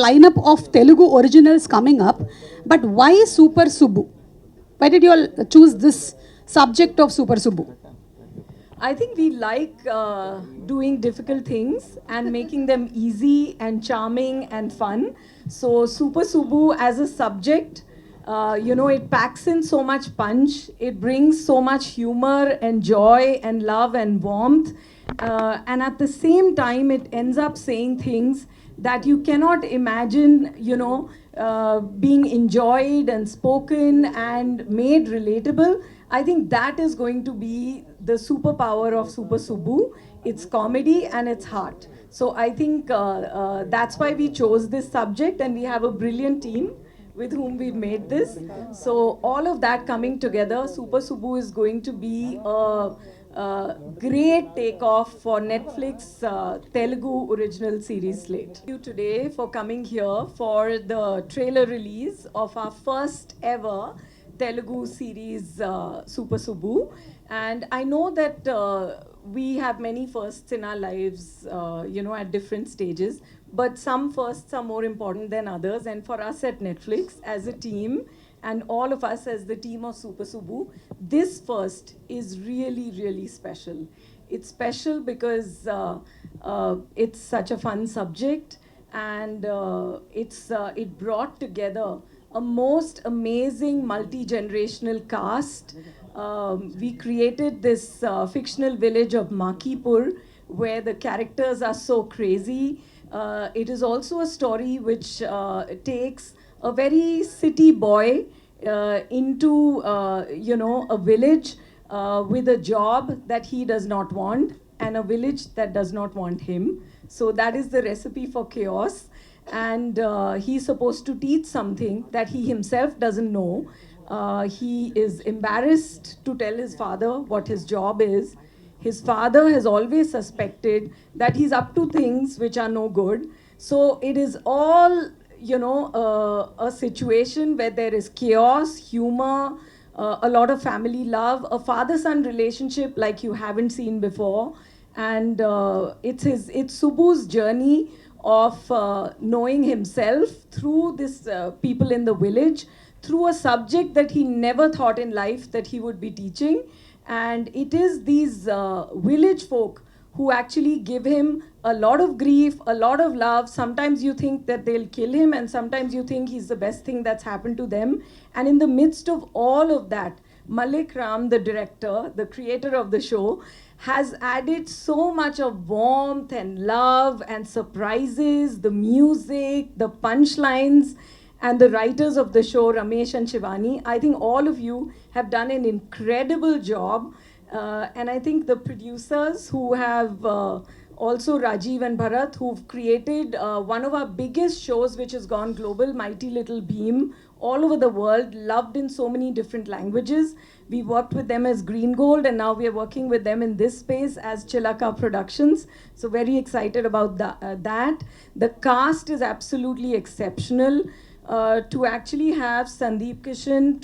lineup of Telugu originals coming up, but why Super Subbu? Why did you all choose this subject of Super Subbu? I think we like doing difficult things and making them easy and charming and fun. So, Super Subbu as a subject, it packs in so much punch, it brings so much humor and joy and love and warmth. And at the same time, it ends up saying things that you cannot imagine, being enjoyed and spoken and made relatable. I think that is going to be the superpower of Super Subbu. It's comedy and it's heart. So I think that's why we chose this subject, and we have a brilliant team with whom we've made this. So all of that coming together, Super Subbu is going to be a great takeoff for Netflix Telugu original series slate. Thank you today for coming here for the trailer release of our first ever Telugu series Super Subbu. And I know that we have many firsts in our lives, at different stages, but some firsts are more important than others. And for us at Netflix, as a team, and all of us as the team of Super Subbu, this first is really, really special. It's special because it's such a fun subject, and it brought together a most amazing multi-generational cast. We created this fictional village of Makipur, where the characters are so crazy. It is also a story which takes a very city boy into a village with a job that he does not want, and a village that does not want him. So that is the recipe for chaos. And he's supposed to teach something that he himself doesn't know. He is embarrassed to tell his father what his job is. His father has always suspected that he's up to things which are no good. So it is all, a situation where there is chaos, humor, a lot of family love, a father-son relationship like you haven't seen before. And it's Subbu's journey of knowing himself through this people in the village, through a subject that he never thought in life that he would be teaching. And it is these village folk who actually give him a lot of grief, a lot of love. Sometimes you think that they'll kill him, and sometimes you think he's the best thing that's happened to them. And in the midst of all of that, Malik Ram, the director, the creator of the show, has added so much of warmth and love and surprises, the music, the punchlines, and the writers of the show, Ramesh and Shivani. I think all of you have done an incredible job. And I think the producers who have also Rajiv and Bharat, who've created one of our biggest shows, which has gone global, Mighty Little Beam, all over the world, loved in so many different languages. We worked with them as Green Gold, and now we are working with them in this space as Chilaka Productions. So very excited about that. The cast is absolutely exceptional. To actually have Sundeep Kishan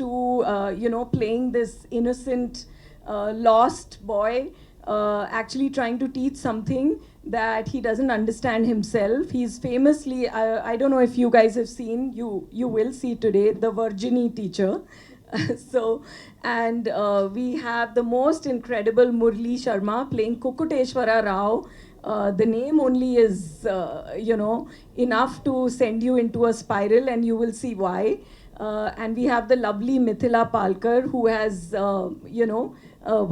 playing this innocent, lost boy, actually trying to teach something that he doesn't understand himself. He's famously, I don't know if you guys have seen, you will see today, the Virginie teacher. So, and we have the most incredible Murli Sharma playing Kukuteshwara Rao. The name only is, enough to send you into a spiral, and you will see why. And we have the lovely Mithila Palkar, who has,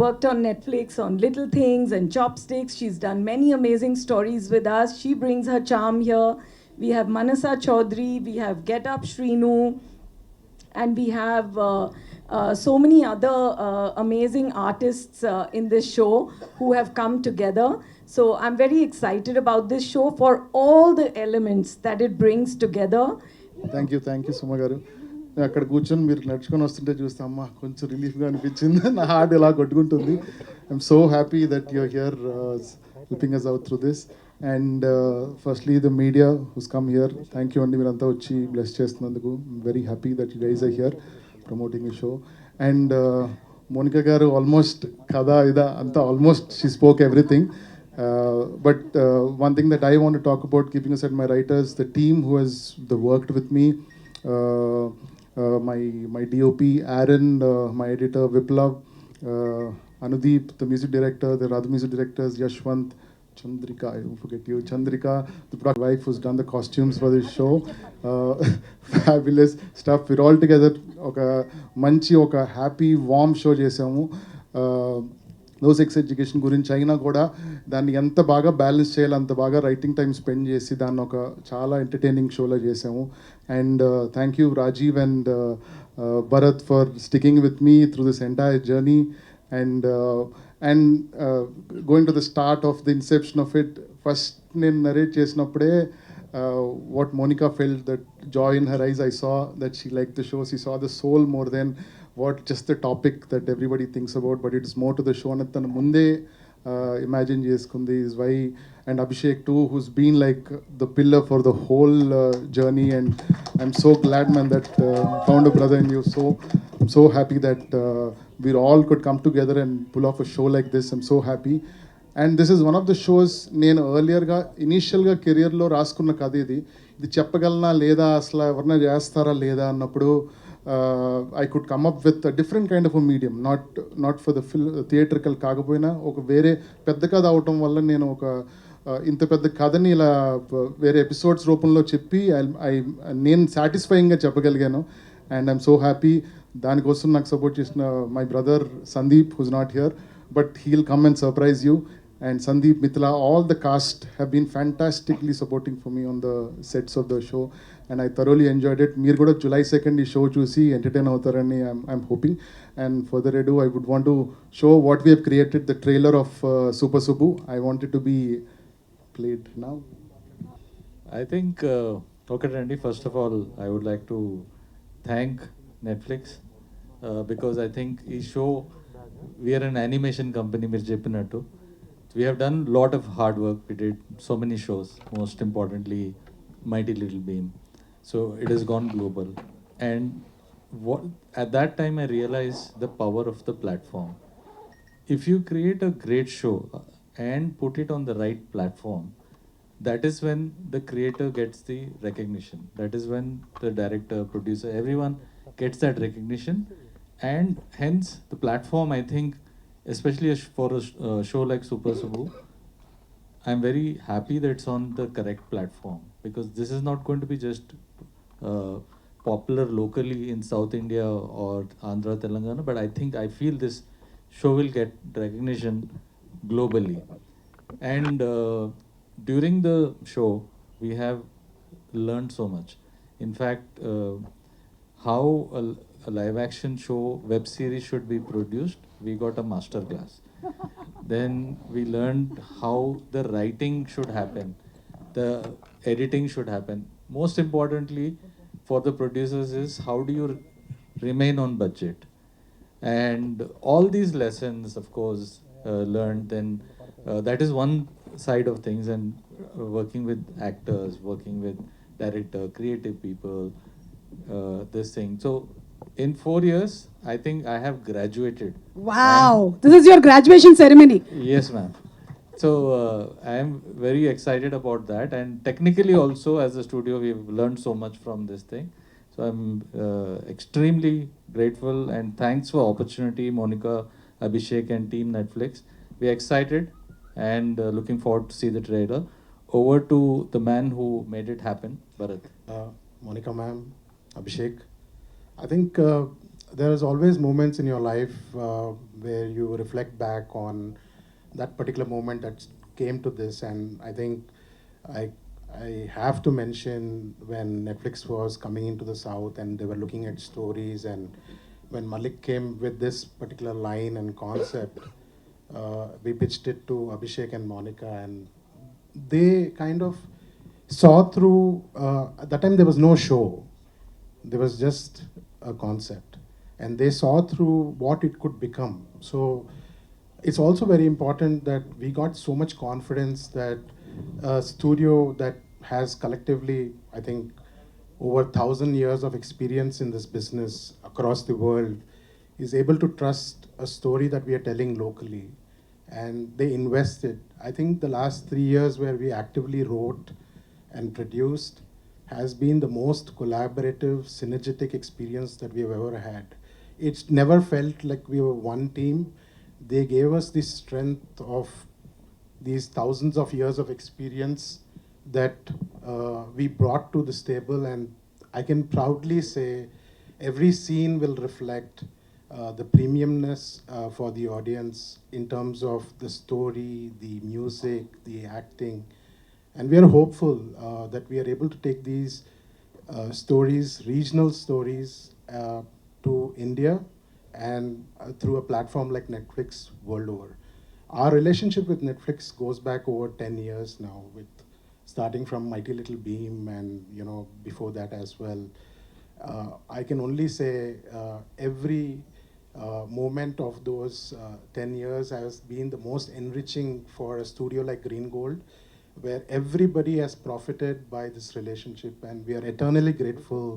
worked on Netflix on Little Things and Chopsticks. She's done many amazing stories with us. She brings her charm here. We have Manasa Chaudhary, we have Getup Srinu, and we have so many other amazing artists in this show who have come together. So I'm very excited about this show for all the elements that it brings together. Thank you, Suma garu. అక్కడ కూర్చొని మీరు నడుచుకొని వస్తుంటే చూస్తే అమ్మ కొంచెం రిలీఫ్గా అనిపించింది. నా హార్ట్ ఇలా కొట్టుకుంటుంది. I'm so happy that you're here helping us out through this. And firstly the media who's come here, thank you అండి, మీరంతా వచ్చి బ్లెస్ చేస్తున్నందుకు. Very happy that you guys are here promoting the show. And Monica గారు almost కథ ఇదా అంతా almost she spoke everything. But one thing that I want to talk about, keeping aside my writers, the team who has worked with me, uh, my DOP Aaron, my editor Viplav, Anudeep, the music director, the other music directors, Yashwant, Chandrika, I don't forget you, Chandrika, the product wife who's done the costumes for this show. Fabulous stuff. We're all together. ఒక happy warm show చేసాము. No sex education గురించి అయినా కూడా దాన్ని ఎంత బాగా balance చేయాలి, అంత బాగా రైటింగ్ టైం స్పెండ్ చేసి దాన్ని ఒక చాలా ఎంటర్టైనింగ్ షోలో చేసాము. And thank you Rajeev and Bharat for sticking with me through this entire journey. And going to the start of the inception of it, first నేను నరేట్ చేసినప్పుడే what Monica felt, that joy in her eyes, I saw that she liked the show. She saw the soul more than what just the topic that everybody thinks about, but it is more to the show. And tanu munde imagine చేసుకుంది is why. And Abhishek too, who's been like the pillar for the whole journey. And I'm so glad, man, that found a brother in you. So I'm so happy that we all could come together and pull off a show like this. I'm so happy. And this is one of the shows నేను ఎర్లియర్గా ఇనీషియల్గా కెరియర్లో రాసుకున్న కథ ఇది. ఇది చెప్పగలనా లేదా, అసలు ఎవరన్నా చేస్తారా లేదా అన్నప్పుడు I could come up with different kind of a medium, not for the theatrical కాకపోయినా ఒక వేరే పెద్ద కథ అవటం వల్ల నేను ఒక ఇంత పెద్ద కథని ఇలా వేరే ఎపిసోడ్స్ రూపంలో చెప్పి నేను సాటిస్ఫైయింగ్గా చెప్పగలిగాను. And I'm so happy. దానికోసం నాకు సపోర్ట్ చేసిన my brother Sandeep, who's not here, but he'll come and surprise you. And Sundeep, Mithila, all the cast have been fantastically supporting for me on the sets of the show, and I thoroughly enjoyed it. Meer kuda July 2nd ee show chusi entertain avutarani I'm hoping. And further ado, I would want to show what we have created, the trailer of Super Subbu. I want it to be played now. I think, okay, Randy, first of all, I would like to thank Netflix because I think ee show, we are an animation company, మీరు చెప్పినట్టు. We have done a lot of hard work. We did so many shows, most importantly Mighty Little Beam. So it has gone global. And what, at that time I realized the power of the platform. If you create a great show and put it on the right platform, that is when the creator gets the recognition. That is when the director, producer, everyone gets that recognition. And hence the platform, I think, especially for a show like Super Subbu, I'm very happy that it's on the correct platform, because this is not going to be just popular locally in South India or Andhra, Telangana, but I feel this show will get recognition globally. And during the show, we have learned so much. In fact, how a live action show, web series should be produced, we got a master class. Then we learned how the writing should happen, the editing should happen. Most importantly for the producers is how do you remain on budget. And all these lessons, of course, learned. Then that is one side of things. And working with actors, working with director, creative people, this thing. So in 4 years, I think I have graduated. Wow, this is your graduation ceremony. Yes, ma'am. So I am very excited about that. And technically also, as a studio, we've learned so much from this thing. So I'm extremely grateful, and thanks for opportunity, Monica, Abhishek and team Netflix. We're excited and looking forward to see the trailer. Over to the man who made it happen, Bharat. Monica ma'am, Abhishek, I think there is always moments in your life where you reflect back on that particular moment that came to this. And I think I have to mention when Netflix was coming into the South and they were looking at stories, and when Malik came with this particular line and concept, we pitched it to Abhishek and Monica, and they kind of saw through, at that time there was no show, there was just a concept, and they saw through what it could become. So it's also very important that we got so much confidence that a studio that has collectively, I think, over 1,000 years of experience in this business across the world is able to trust a story that we are telling locally. and they invested. I think the last 3 years where we actively wrote and produced has been the most collaborative, synergetic experience that we have ever had. It's never felt like we were one team. They gave us the strength of these thousands of years of experience that we brought to this table, and I can proudly say every scene will reflect the premiumness for the audience in terms of the story, the music, the acting. And we are hopeful that we are able to take these stories, regional stories, to India and through a platform like Netflix world over. Our relationship with Netflix goes back over 10 years now, with starting from Mighty Little Beam and before that as well. I can only say every moment of those 10 years has been the most enriching for a studio like Green Gold, where everybody has profited by this relationship, and we are eternally grateful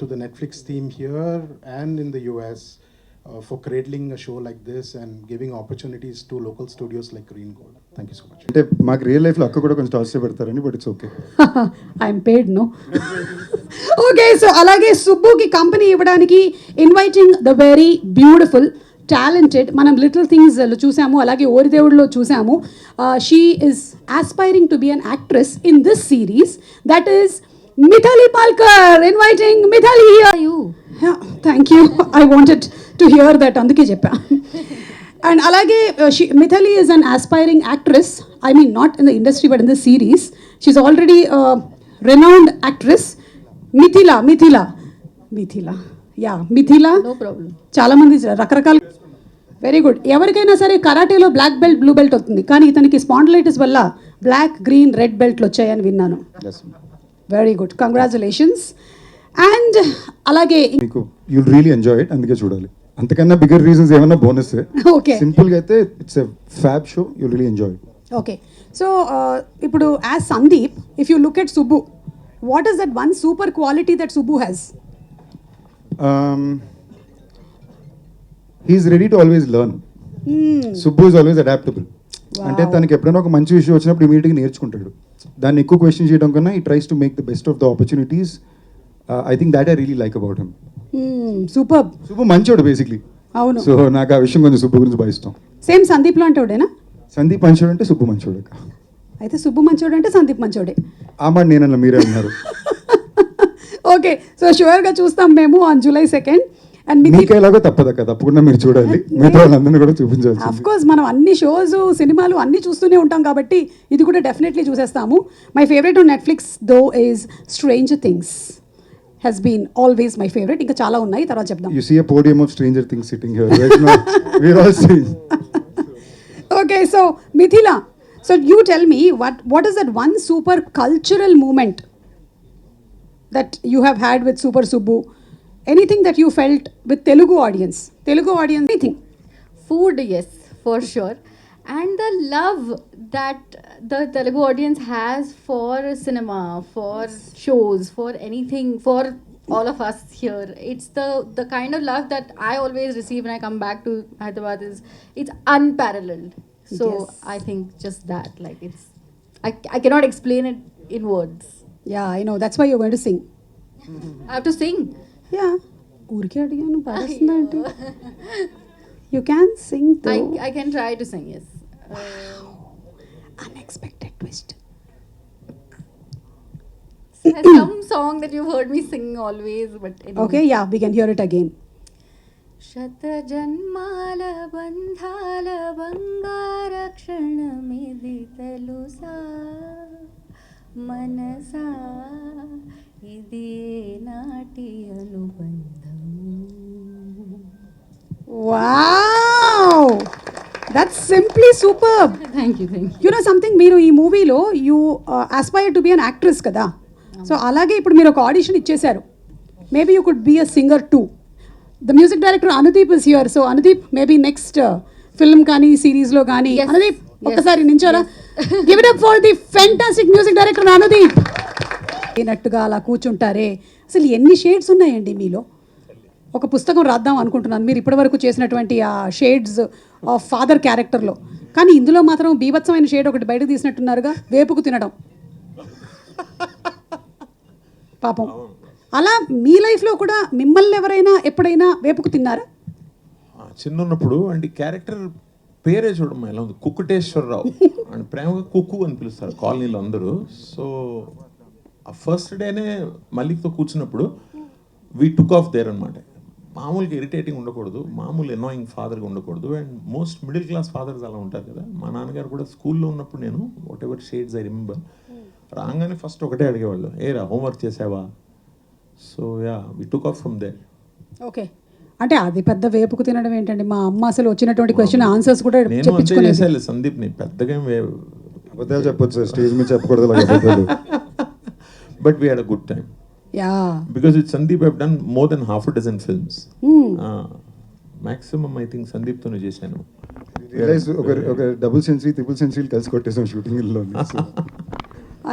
to the Netflix team here and in the US for cradling a show like this and giving opportunities to local studios like Green Gold. Thank you so much. అంటే మాకు real లైఫ్లో అక్క కూడా కొంచెం టాస్ పెడతారని, but it's okay. I'm paid no. Okay, so అలాగే సుబ్బుకి కంపెనీ ఇవ్వడానికి inviting the very beautiful talented, మనం లిటిల్ థింగ్స్ చూసాము, అలాగే ఓరిదేవుడిలో చూసాము. She is aspiring to be an actress in this series, that is Mithila Palkar. Inviting Mithili here. You. Yeah, thank you. I wanted to hear that. Anduke cheppa. And alage Mithili is an aspiring actress. I mean, not in the industry, but in the series. She's already a renowned actress. Mithila. Yeah, Mithila. No problem. చాలా మంది రకరకాల. Very good. ఎవరికైనా సరే కరాటేలో black belt, blue belt అవుతుంది, కానీ ఇతనికి spondylitis వల్ల black, green, red బెల్ట్లు వచ్చాయని విన్నాను. Very good, congratulations. అండ్ అలాగే మీకు యుల్ రియలీ ఎంజాయ్ ఇట్, అందుకే చూడాలి. అంతకన్నా బిగ్గర్ రీజన్స్ ఏమన్నా బోనస్. ఓకే, సింపుల్గా అయితే it's a fab show, you'll really enjoy it. Okay, so ఇప్పుడు as Sandeep, if you look at Subbu, what is that one super quality that Subbu has? He's ready to always learn. Subbu is always adaptable. అంటే తనకి ఎప్పుడైనా ఒక మంచి విషయం వచ్చినప్పుడు ఇమీడియట్గా నేర్చుకుంటాడు. దాన్ని ఎక్కువ క్వశ్చన్ చేయడం కన్నా ఈ tries to make the best of the opportunities. I think that I really like about him. Super. Subbu మంచోడు బేసిక్లీ. అవును. సో నాకు ఆ విషయం కొంచెం సుబ్బు గురించి బాగా ఇష్టం. సేమ్ సందీప్లో అంటేనా? సందీప్ మంచోడు అంటే సుబ్బు మంచోడు. అయితే సుబ్బు మంచోడు అంటే సందీప్ మంచోడే. ఆ మాట నేనన్నా, మీరే అన్నారు. ఓకే, సో షూర్గా చూస్తాం మేము ఆన్ July 2nd. అండ్ మీకు ఎలాగో తప్పదక్క, తప్పకుండా మీరు చూడాలి, మిగతా వాళ్ళందరినీ కూడా చూపించాలి. ఆఫ్ కోర్స్ మనం అన్ని షోస్, సినిమాలు అన్నీ చూస్తూనే ఉంటాం కాబట్టి ఇది కూడా డెఫినెట్లీ చూసేస్తాము. My favourite on Netflix though is Stranger Things. has been always my favorite. ఇంకా చాలా ఉన్నాయి, తర్వాత చెప్దాం. You see a podium of Stranger Things sitting here right now. We're all seeing. Okay, so Mithila, so you tell me what is that one super cultural moment that you have had with Super Subbu? Anything that you felt with Telugu audience, anything? Food, yes, for sure. And the love that the Telugu audience has for cinema, for shows, for anything, for all of us here. It's the kind of love that I always receive when I come back to Hyderabad. It's unparalleled. So Yes. I think just that, like I cannot explain it in words. Yeah, I know. That's why you're going to sing. I have to sing. Yeah. ఊరికే అడిగాను, పాడేస్తున్నా అంటే. You can sing though. I can try to sing, yes. Unexpected twist. Some song that you've heard me sing always, but anyway. Okay, yeah, we can hear it again. శత జన్మాల బంధాల బంగారక్షణమిది తెలుసా మనసా ఇది నాటి అనుబంధము. Wow! That's simply superb. Thank you. You know something, మీరు ఈ మూవీలో you aspire to be an actress కదా. సో అలాగే ఇప్పుడు మీరు ఒక ఆడిషన్ ఇచ్చేశారు. Maybe you could be a singer too. The music director Anudeep is here. So Anudeep, maybe next film కానీ సిరీస్లో కానీ. Yes. అనుదీప్, Yes. ఒక్కసారి నించోరా. Give it up for the fantastic music director Anudeep. అయినట్టుగా అలా కూర్చుంటారే, అసలు ఎన్ని షేడ్స్ ఉన్నాయండి మీలో. ఒక పుస్తకం రాద్దాం అనుకుంటున్నాను. మీరు ఇప్పటివరకు చేసినటువంటి ఆ షేడ్స్ ఆఫ్ ఫాదర్ క్యారెక్టర్లో. కానీ ఇందులో మాత్రం బీభత్సమైన షేడ్ ఒకటి బయటకు తీసినట్టున్నారుగా, వేపుకు తినడం. పాపం. అలా మీ లైఫ్లో కూడా మిమ్మల్ని ఎవరైనా ఎప్పుడైనా వేపుకు తిన్నారా? చిన్నప్పుడు అంటే క్యారెక్టర్ పేరే చూడమ్మా ఎలా ఉంది, కుక్కుటేశ్వరరావు అండ్ ప్రేమగా కుక్కు అని పిలుస్తారు కాలనీలో అందరూ. సో ఆ ఫస్ట్ డేనే మల్లిక్తో కూర్చున్నప్పుడు వీ టుక్ ఆఫ్ దేర్ అనమాట. మామూలుగా ఇరిటేటింగ్ ఉండకూడదు, మామూలు ఎనాయింగ్ ఫాదర్గా ఉండకూడదు. And most middle class fathers అలా ఉంటారు కదా. మా నాన్నగారు కూడా స్కూల్లో ఉన్నప్పుడు నేను whatever shades I remember రాగానే ఫస్ట్ ఒకటే అడిగేవాళ్ళు, ఏరా హోంవర్క్ చేసావా? So yeah we took off from there. Okay, అంటే అది పెద్ద వేపుకు తినడం ఏంటండి? మా అమ్మ అసలు వచ్చినటువంటి క్వశ్చన్ ఆన్సర్స్ కూడా నేను అంతే చెప్పించుకునేది. చేసేయాలి సందీప్ని, పెద్దగా అబద్ధాలు చెప్పొచ్చు స్టేజ్ మీద చెప్పకూడదు అలాగే అబద్ధాలు. But we had a good time. Yeah, Because with Sundeep I've done more than half a dozen films. Maximum I think Sundeep తోనే చేశాను. రియలైజ్ ఒక డబుల్ సెంచరీ ట్రిపుల్ సెంచరీ కలిసి కొట్టేసాం షూటింగ్లో.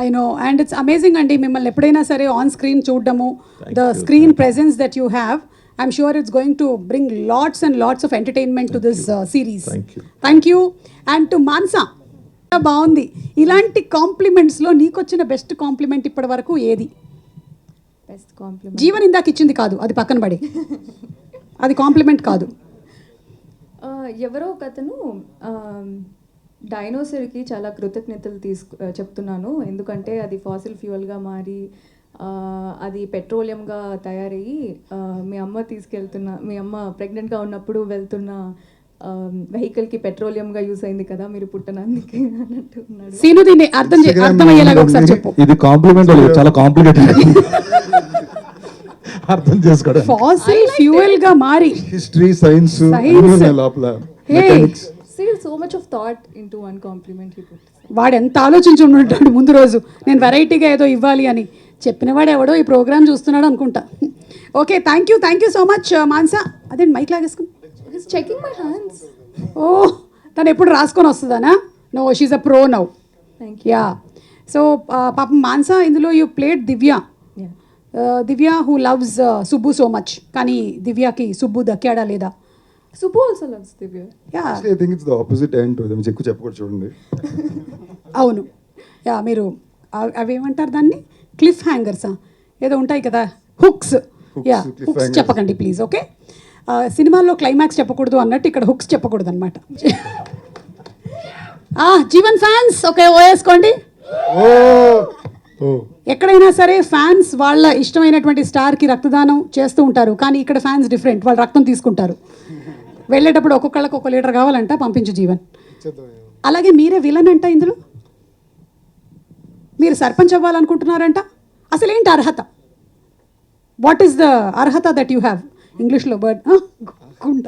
I know, and it's amazing అండి మిమ్మల్ని ఎప్పుడైనా సరే on screen చూడడము, Thank the you. Screen presence that you have, I'm sure it's going to bring lots and lots of entertainment to this series. Thank you. Thank you. And to Mansa, బాగుంది. ఇలాంటి కాంప్లిమెంట్స్లో నీకు వచ్చిన best compliment ఇప్పటి వరకు ఏది? Best compliment Jeevan ఇందాక ఇచ్చింది కాదు, అది పక్కన పడి, అది కాంప్లిమెంట్ కాదు. ఎవరో ఒక అతను డైనోసర్కి చాలా కృతజ్ఞతలు చెప్తున్నాను, ఎందుకంటే అది ఫాసిల్ ఫ్యూయల్గా మారి అది పెట్రోలియంగా తయారయ్యి మీ అమ్మ ప్రెగ్నెంట్గా ఉన్నప్పుడు వెళ్తున్న వెహికల్కి పెట్రోలియంగా యూస్ అయింది కదా మీరు పుట్టనందుకే అన్నట్టు ఉన్నాడు. సీను దీన్ని అర్థమయ్యేలాగా ఒకసారి చెప్పు. ఇది కాంప్లిమెంట్ చాలా కాంప్లికేటెడ్ అర్థం చేసుకోవడం. ఫాసిల్ ఫ్యూయల్ గా మారి హిస్టరీ సైన్స్ లోపల See, so much of thought into one compliment he put. వాడు ఎంత ఆలోచించి ఉంటాడు ముందు రోజు, నేను వెరైటీగా ఏదో ఇవ్వాలి అని. చెప్పినవాడు ఎవడో ఈ ప్రోగ్రామ్ చూస్తున్నాడు అనుకుంటా. Okay, thank you so much Mansa. అదే మైక్ లాగేసుకుని. He's checking my hands. ఓ, తను ఎప్పుడు రాసుకొని వస్తుందానా? No, she's a pro now. Thank you. Yeah, so పాపం మాన్సా, ఇందులో you played Divya. Yeah. Divya who loves Subbu so much. కానీ దివ్యకి సుబ్బు దక్కాడా లేదా? Subbu also loves Divya. Yeah, I think it's the opposite end to them. ఎక్కువ చెప్పకూడదు చూడండి. అవును. యా, మీరు అవి ఏమంటారు దాన్ని, క్లిఫ్ హ్యాంగర్సా ఏదో ఉంటాయి కదా, hooks. Yeah, cliff hooks hangers. చెప్పకండి ప్లీజ్. ఓకే, సినిమాల్లో క్లైమాక్స్ చెప్పకూడదు అన్నట్టు ఇక్కడ హుక్స్ చెప్పకూడదు అనమాట. జీవన్ ఫ్యాన్స్ ఓకే ఓ వేసుకోండి. ఎక్కడైనా సరే ఫ్యాన్స్ వాళ్ళ ఇష్టమైనటువంటి స్టార్కి రక్తదానం చేస్తూ ఉంటారు, కానీ ఇక్కడ ఫ్యాన్స్ డిఫరెంట్, వాళ్ళు రక్తం తీసుకుంటారు. వెళ్ళేటప్పుడు ఒక్కొక్కళ్ళకి ఒక లీటర్ కావాలంట, పంపించు జీవన్. అలాగే మీరే విలన్ అంట ఇందులో, మీరు సర్పంచ్ అవ్వాలనుకుంటున్నారంట. అసలు ఏంటి అర్హత? వాట్ ఈస్ ద అర్హత దట్ యూ హ్యావ్? ఇంగ్లీష్లో బర్డ్ గుంట.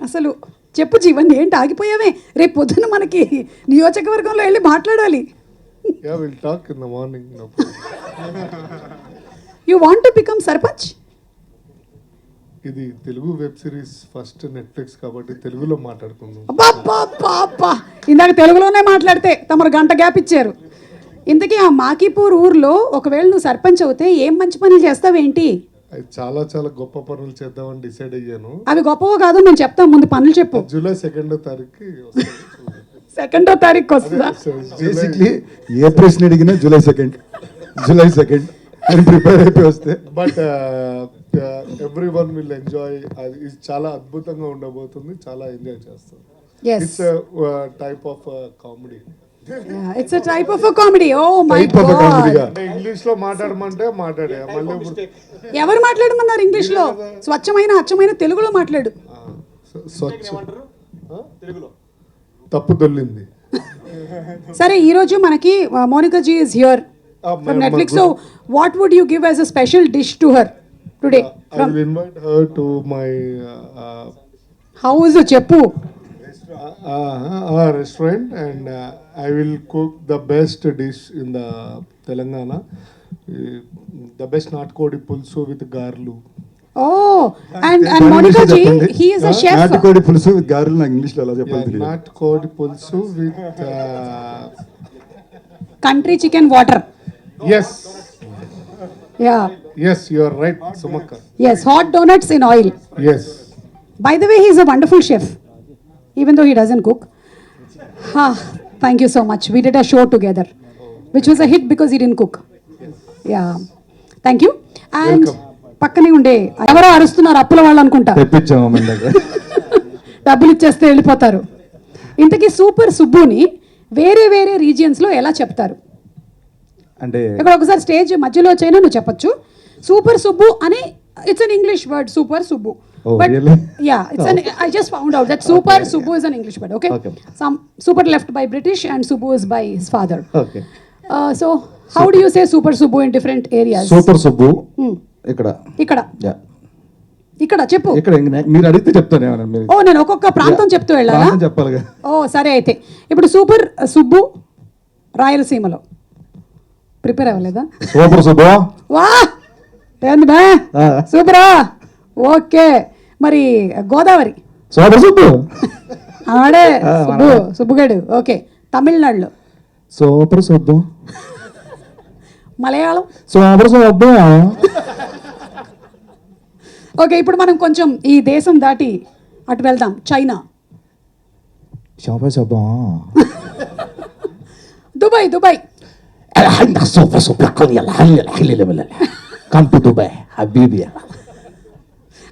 అసలు చెప్పు జీవన్, ఏంటి ఆగిపోయావే? రేపు పొద్దున్న మనకి నియోజకవర్గంలో వెళ్ళి మాట్లాడాలి. Yeah, we'll talk in the morning. No you want to become sarpanch? ఇది Telugu web series first Netflix కాబట్టి తెలుగులో మాట్లాడుకుందాం. అబ్బా, ఇందాక తెలుగులోనే మాట్లాడితే తమరు గంట గ్యాప్ ఇచ్చారు. ఇంతకీ ఆ మాకీపూర్ ఊర్లో ఒకవేళ నువ్వు సర్పంచ్ అవుతే ఏం మంచి పనులు చేస్తావేంటి? అది చాలా చాలా గొప్ప పనులు చేద్దామని డిసైడ్ అయ్యాను. అవి గొప్పవో కాదు మేము చెప్తాం, ముందు పనులు చెప్పు. జూలై 2వ తారీఖుకి 2వ తారీఖు వస్తుందా? బేసిక్లీ ఏ ప్రశ్న అడిగినా జూలై 2 అని ప్రిపేర్ అయిపోయి వస్తే. But everyone will enjoy. అది ఇది చాలా అద్భుతంగా ఉండబోతుంది, చాలా ఎంజాయ్ చేస్తాం. Yes. It's type of comedy. It's a type of comedy. Oh my Type of a comedy God. గా. అంటే ఇంగ్లీష్ లో మాట్లాడమంటే మాట్లాడే మళ్ళీ ఇప్పుడు ఎవరు మాట్లాడమన్నారు ఇంగ్లీష్ లో? స్వచ్ఛమైన అచ్చమైన తెలుగులో మాట్లాడు. స్వచ్ఛ తప్పు దొల్లింది. సరే, ఈ రోజు మనకి Monika ji is here from Netflix. So what would you give as a special dish to her today? I will invite her to my house చెప్పు. restaurant and I will cook the best dish in the Telangana. The best natkodi pulsu with garlu. Oh, and Monika ji, he is a chef. Natukodi pulusu with గారెలు నాకు ఇంగ్లీష్లో ఎలా చెప్పాలి తెలియదు. Natkodi pulsu with country chicken water. yes, yeah, you are right, Sumakka. yes, hot donuts in oil. Yes. By the way, he's a wonderful chef, even though he doesn't cook. Thank you so much. We did a show together, which was a hit because he didn't cook. Yeah. Thank you. And పక్కనే ఉండే ఎవరో అరుస్తున్నారు, అప్పుల వాళ్ళు అనుకుంటా. తెప్పించాము మన దగ్గర. డబ్బులు ఇచ్చేస్తే వెళ్ళిపోతారు. ఇంతకీ సూపర్ సుబ్బుని వేరే వేరే రీజియన్స్లో ఎలా చెప్తారు? అంటే ఇక్కడ ఒకసారి స్టేజ్ మధ్యలో వచ్చైనా నువ్వు చెప్పొచ్చు. సూపర్ సుబ్బు అని it's an English word, super Subbu. Oh, But really? yeah, it's an. I just found out that super Subbu is an English word. Okay. Okay. Some super left by British and Subbu is by his father. Okay. So how do you say super Subbu in different areas? Super Subbu ఇక్కడ. ఇక్కడ yeah. ఇక్కడ చెప్పు. ఇక్కడ మీరు అడిగితే చెప్తాను ఏమన్నా మీరు. ఓ నేను ఒక్కొక్క ప్రాంతం చెప్తూ వెళ్ళాలా? ప్రాంతం చెప్పాలిగా. ఓ సరే అయితే ఇప్పుడు సూపర్ సుబ్బు రాయలసీమలో ప్రిపేర్ అవ్వలేదా? సూపర్ సుబ్బు. వా ఏంది బా సూపరా. ఓకే మరి గోదావరి. సూపర్ సుబ్బు. ఆడే సుబ్బు సుబ్బుగాడు. ఓకే తమిళనాడులో super Subbu. Malayalam super Subbu. Okay ఇప్పుడు మనం కొంచెం ఈ దేశం దాటి అటు వెళ్దాం. China. Super Subbu. Dubai. Dubai. Super super come to Dubai హబీబీ.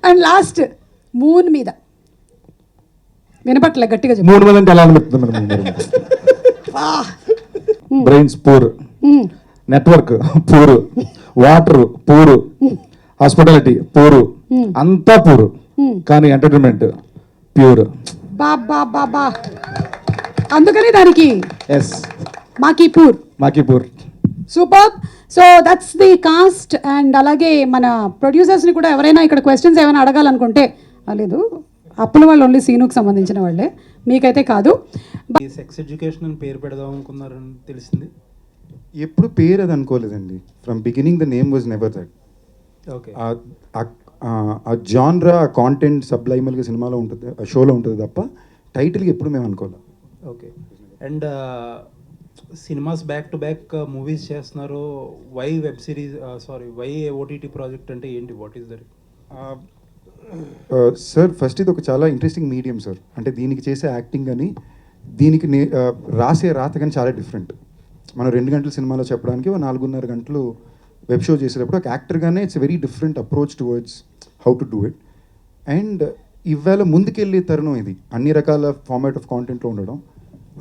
అండ్ లాస్ట్ మూన్ మీద. వినపట్లే గట్టిగా చెప్పు. 3 మంది అంటే ఎలా అనిపిస్తుంది? Brains poor, network poor, water poor, hospitality poor, అంతా పూరు, కానీ ఎంటర్టైన్మెంట్ ప్యూర్. బాబా అందుకని దానికి ఎస్ మాకీపూర్. మాకీపూర్. Super. So that's the cost. And అలాగే మన ప్రొడ్యూసర్స్ని కూడా ఎవరైనా ఇక్కడ క్వశ్చన్స్ ఏమైనా అడగాలనుకుంటే లేదు, అప్పుల వాళ్ళు ఓన్లీ సీనుకు సంబంధించిన వాళ్ళే, మీకైతే కాదు. సెక్స్ ఎడ్యుకేషన్ అని పేరు పెడదాం అనుకున్నారని తెలిసింది. ఎప్పుడు పేరు అది అనుకోలేదండి. From beginning the name was never that. Okay. ఆ జాన్రా, ఆ కాంటెంట్ సబ్లైమల్గా సినిమాలో ఉంటుంది, ఆ షోలో ఉంటుంది తప్ప టైటిల్కి ఎప్పుడు మేము అనుకోలేదు. Okay. And cinemas back to back movies చేస్తున్నారు. Why web series, why OTT project అంటే ఏంటి? What is that? Sir first ఇది ఒక చాలా ఇంట్రెస్టింగ్ మీడియం సార్. అంటే దీనికి చేసే యాక్టింగ్ కానీ దీనికి రాసే రాత కానీ చాలా డిఫరెంట్. మనం 2 గంటల సినిమాలో చెప్పడానికి 4.5 గంటలు వెబ్ షో చేసేటప్పుడు ఒక యాక్టర్గానే it's very different approach towards how to do it. And ఇవాళ ముందుకెళ్ళే తరుణం ఇది, అన్ని రకాల ఫార్మాట్ ఆఫ్ కాంటెంట్లో ఉండడం.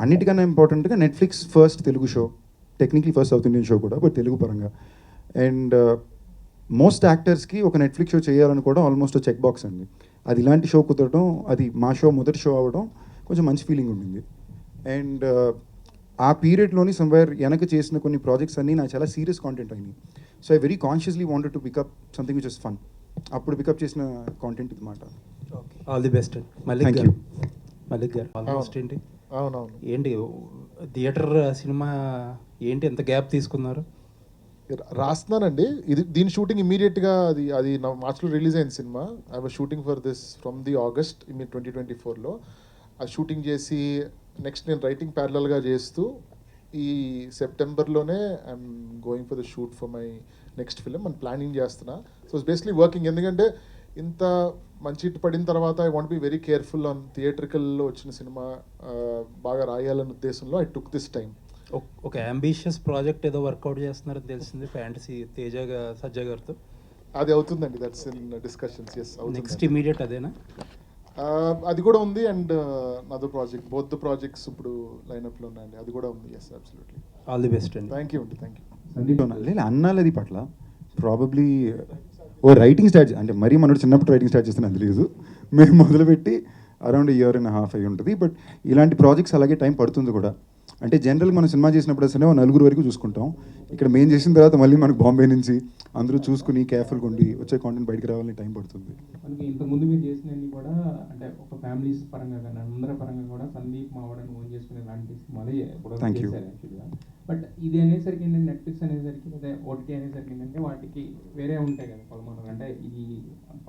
అన్నిటికన్నా ఇంపార్టెంట్గా Netflix first Telugu show, technically first south Indian show కూడా, బట్ తెలుగు పరంగా. అండ్ మోస్ట్ యాక్టర్స్కి ఒక నెట్ఫ్లిక్స్ షో చేయాలనుకోవడం ఆల్మోస్ట్ చెక్ బాక్స్ అండి. అది ఇలాంటి షో కుదరడం, అది మా షో మొదటి షో అవ్వడం కొంచెం మంచి ఫీలింగ్ ఉండింది. అండ్ ఆ పీరియడ్లోని సమ్వేర్ వెనక చేసిన కొన్ని ప్రాజెక్ట్స్ అన్నీ నాకు చాలా సీరియస్ కాంటెంట్ అయినాయి. So I very consciously wanted to pick up something which is fun. అప్పుడు పికప్ చేసిన కాంటెంట్ ఇది మాట. All the best. Mallik thank గారు. యూ. మల్లిక్ గారు ఆల్మోస్ట్ ఏంటి అవునవును. ఏంటి థియేటర్ సినిమా ఏంటి ఎంత గ్యాప్ తీసుకున్నారు? రాస్తున్నానండి. దీని షూటింగ్ ఇమీడియట్గా అది మార్చ్లో రిలీజ్ అయిన సినిమా. I was shooting for this from the August 2024లో. అది షూటింగ్ చేసి నెక్స్ట్ నేను రైటింగ్ ప్యారలల్గా చేస్తూ ఈ సెప్టెంబర్లోనే I'm going for the shoot for my next film అని ప్లానింగ్ చేస్తున్నా. So it's basically working. ఎందుకంటే ఇంత మంచి హిట్ పడిన తర్వాత I want be very careful on థియేట్రికల్లో వచ్చిన సినిమా బాగా రాయాలన్న ఉద్దేశంలో ఐ టుక్ దిస్ టైం. ఒక అంబిషియస్ ప్రాజెక్ట్ ఏదో వర్కౌట్ చేస్తున్నారని తెలిసింది, ఫ్యాంటసీ సజ్జా గారితో. అది అవుతుందండి. That's in discussions. Yes. Next immediate అదేనా? అది కూడా ఉంది. And another project, both the projects ఇప్పుడు లైనప్లో ఉన్నాయండి. అది కూడా ఉంది. Yes, absolutely. All the best అండి. థ్యాంక్ యూ అండి. Thank you. లేదు అన్నాలది పట్ల ప్రాబబ్లీ రైటింగ్ స్టార్ట్, అంటే మరీ మనోడు చిన్నప్పుడు రైటింగ్ స్టార్ట్ చేస్తాను అది లేదు. మేము మొదలుపెట్టి అరౌండ్ 1.5 years అయి ఉంటుంది. బట్ ఇలాంటి ప్రాజెక్ట్స్ అలాగే టైం పడుతుంది కూడా. అంటే జనరల్గా మనం సినిమా చేసినప్పుడు అసలు 4 వరకు చూసుకుంటాం. ఇక్కడ మేము చేసిన తర్వాత మళ్ళీ మనకు బాంబే నుంచి అందరూ చూసుకుని కేర్ఫుల్గా ఉండి వచ్చే కాంటెంట్ బయటకు రావాలని టైం పడుతుంది. మనకి ఇంతకుముందు మీరు చేసినవి కూడా అంటే ఒక ఫ్యామిలీస్ పరంగా కానీ అందరి పరంగా కూడా సందీప్ మావాడని ఓన్ చేసుకునే లాంటి సినిమాలే కూడా చేశారు యాక్చువల్గా. బట్ ఇది అనేసరికి ఏంటంటే నెట్ఫ్లిక్స్ అనేసరికి అదే ఓటీటీ అనేసరికి ఏంటంటే వాటికి వేరే ఉంటాయి కదా పదమూడు, అంటే ఈ